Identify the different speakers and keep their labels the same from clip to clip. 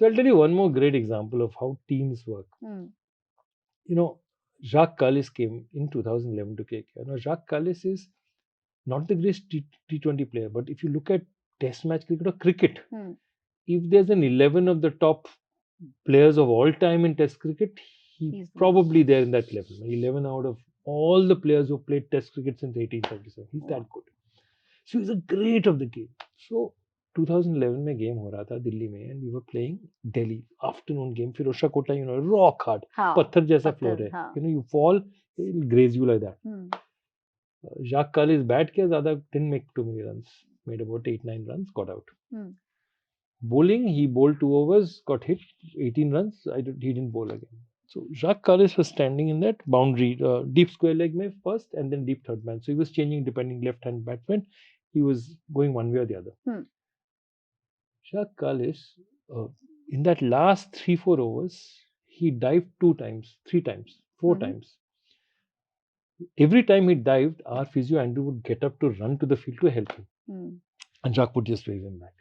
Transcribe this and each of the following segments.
Speaker 1: So I'll tell you one more great example of how teams work. You know, Jacques Kallis came in 2011 to KKR. Now, Jacques Kallis is not the greatest T20 player, but if you look at Test match cricket or cricket, if there's an 11 of the top players of all time in Test cricket, he's probably there in that level. 11 out of all the players who played Test cricket since 1877. He's that good. So he's a great of the game. So 2011 में game हो रहा था दिल्ली में and we were playing Delhi afternoon game. Firosha Kota, you know, rock hard, पत्थर जैसा floor है. You know, you fall, it'll graze you like that. Jacques Kallis bat किया ज़्यादा, didn't make too many runs, made about 8-9 runs, got out. Bowling, he bowled 2 overs, got hit, 18 runs. He didn't bowl again. So Jacques Kallis was standing in that boundary, deep square leg mein first and then deep third man. So he was changing depending left hand batsman. He was going one way or the other. Jacques Kallis, in that last 3-4 overs, he dived 2 times, 3 times, 4 times. Every time he dived, our physio Andrew would get up to run to the field to help him. And Jacques would just wave him back.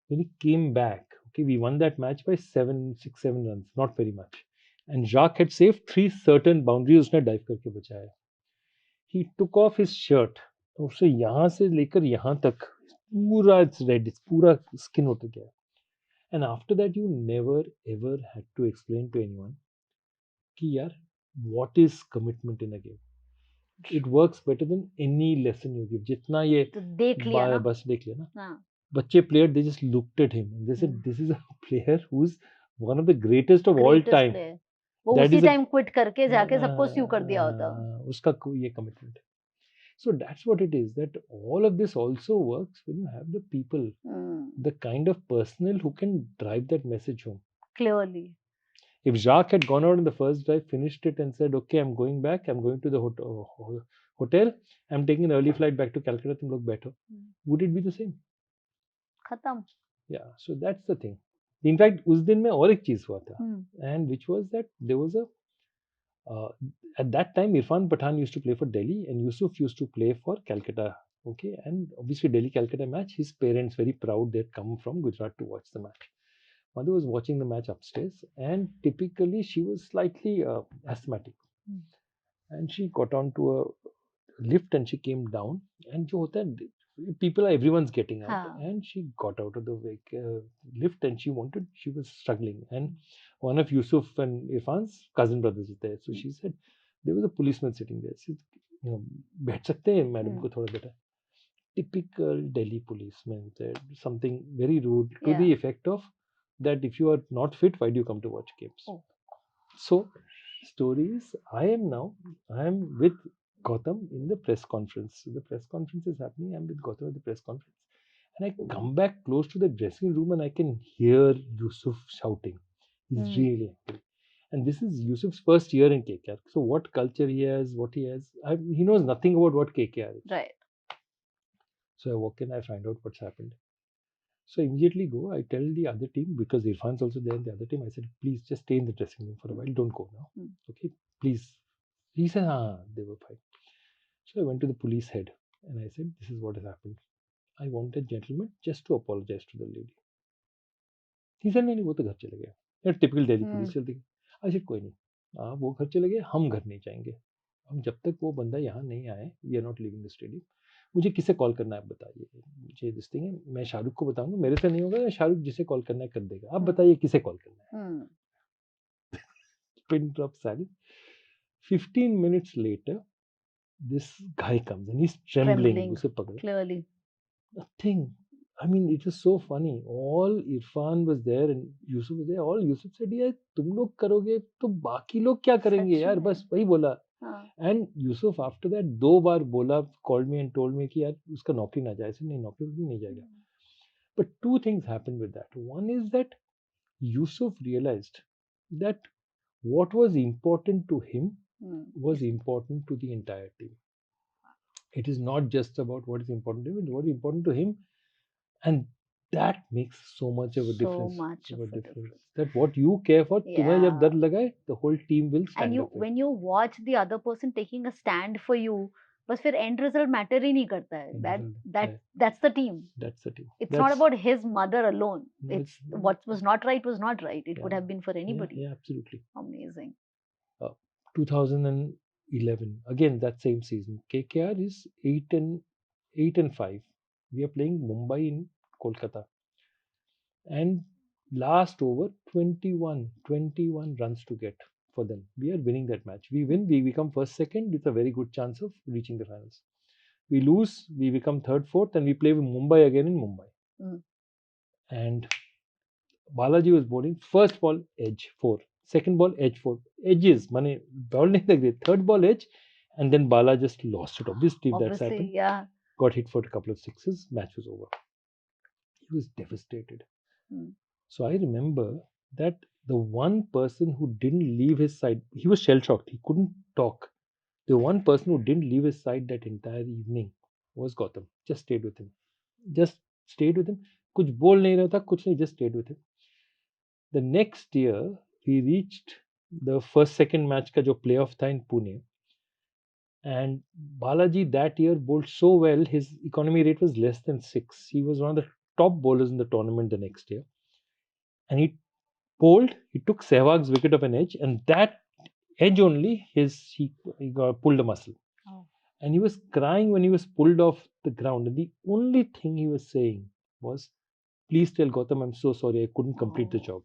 Speaker 1: When he came back, okay, we won that match by 7 runs, not very much. And Jacques had saved 3 certain boundaries. उसने dive करके बचाया. He took off his shirt. उससे यहाँ से लेकर यहाँ तक पूरा it's red, it's पूरा skin उतर गया. And after that, you never ever had to explain to anyone कि यार what is commitment in a game. It works better than any lesson you give. जितना ये
Speaker 2: देख लिया ना,
Speaker 1: बस देख लिया ना. Bache player, they just looked at him and they said, "This is a player who's one of the greatest of all time."
Speaker 2: Player. वो उसी टाइम क्विट करके जाके सबको स्यू कर दिया होता.
Speaker 1: उसका ये commitment. So that's what it is. That all of this also works when you have the people, the kind of personnel who can drive that message home.
Speaker 2: Clearly.
Speaker 1: If Jacques had gone out in the first drive, finished it, and said, "Okay, I'm going back. I'm going to the hotel. I'm taking an early flight back to Calcutta. तुम लोग बैठो." Would it be the same?
Speaker 2: खत्म.
Speaker 1: Yeah, so that's the thing. In fact, उस दिन में और एक चीज हुआ था, and which was that there was a at that time Irfan Pathan used to play for Delhi and Yusuf used to play for Calcutta. Okay, and obviously Delhi Calcutta match, his parents very proud they had come from Gujarat to watch the match. Mother was watching the match upstairs, and typically she was slightly asthmatic, and she got onto a lift and she came down, and जो होता है people, everyone's getting out, and she got out of the lift and she was struggling, and one of Yusuf and Irfan's cousin brothers was there, so she said there was a policeman sitting there. She said, you know, बैठ सकते हैं madam को थोड़ा बेटा. Typical Delhi policeman said something very rude to the effect of that if you are not fit, why do you come to watch games? So stories, I am with Gautam in the press conference. The press conference is happening. I'm with Gautam at the press conference. And I come back close to the dressing room and I can hear Yusuf shouting. He's really angry. And this is Yusuf's first year in KKR. So what culture he has, what he has, he knows nothing about what KKR is.
Speaker 2: Right.
Speaker 1: So I walk in, I find out what's happened. So I immediately go, I tell the other team, because Irfan's also there in the other team, I said, please just stay in the dressing room for a while, don't go now. Okay, please. He said, they were fine. So I went to the police head and I said, this is what has happened. I want a gentleman just to apologize to the lady. He said, नहीं वो तो घर चले गए. Typical Delhi police चलती है. I said, कोई नहीं, वो घर चले गए, हम घर नहीं जाएंगे. हम जब तक वो बंदा यहाँ नहीं आए, we are not leaving the stadium. मुझे किसे कॉल करना है आप बताइए. मुझे दिस थिंग है, मैं शाहरुख को बताऊंगा, मेरे से नहीं होगा, शाहरुख जिसे कॉल करना है कर देगा. आप बताइए किसे कॉल करना है. Pin drop silence. 15 minutes later, this guy comes and he's trembling. उसे पकड़ो.
Speaker 2: Clearly.
Speaker 1: Nothing. I mean, it was so funny. All Irfan was there and Yusuf was there. All Yusuf said, यार तुम लोग करोगे तो बाकी लोग क्या करेंगे यार, बस वही बोला. And Yusuf after that 2 बार बोला, called me and told me कि यार उसका नौकरी ना जाए. नहीं, नौकरी नहीं जाएगा. But 2 things happened with that. One is that Yusuf realized that what was important to him was important to the entire team. It is not just about what is important to him, it's what is important to him. And that makes so much of a difference. That what you care for, तुम्हें जब दर्द लगाए, the whole team will stand up.
Speaker 2: And when you watch the other person taking a stand for you, बस फिर end result matter ही नहीं करता है. That's the team.
Speaker 1: That's the team.
Speaker 2: It's not about his mother alone.
Speaker 1: No,
Speaker 2: It's what was not right was not right. It could have been for anybody.
Speaker 1: Yeah, absolutely.
Speaker 2: Amazing.
Speaker 1: 2011 again, that same season. KKR is 8-5. We are playing Mumbai in Kolkata, and last over 21 runs to get for them. We are winning that match. We win, we become first, second with a very good chance of reaching the finals. We lose, we become third, fourth, and we play with Mumbai again in Mumbai. And Balaji was bowling first ball edge 4, second ball edge 4. Edges, money ball nahi lag rahi. Third ball edge, and then Bala just lost it. Obviously, if that's happened, got hit for a couple of sixes, match was over. He was devastated. So I remember that the one person who didn't leave his side, he was shell shocked. He couldn't talk. The one person who didn't leave his side that entire evening was Gautam. Just stayed with him. Just stayed with him. कुछ बोल नहीं रहा था, कुछ नहीं, just stayed with him. The next year, we reached the first second match का जो playoff था in Pune. And Balaji that year bowled so well, his economy rate was less than 6. He was one of the top bowlers in the tournament the next year. And he took Sehwag's wicket of an edge, and that edge only, he pulled a muscle. And he was crying when he was pulled off the ground. And the only thing he was saying was, please tell Gautam, I'm so sorry, I couldn't complete the job.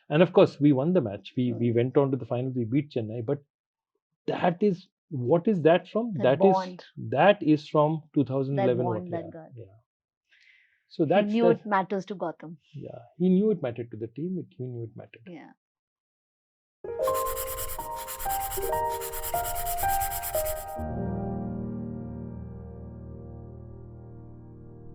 Speaker 1: And of course, we won the match. We went on to the final, we beat Chennai. But what is that from? That is from 2011. So
Speaker 2: he knew it matters to Gautam.
Speaker 1: Yeah, he knew it mattered to the team. He knew it mattered.
Speaker 2: Yeah.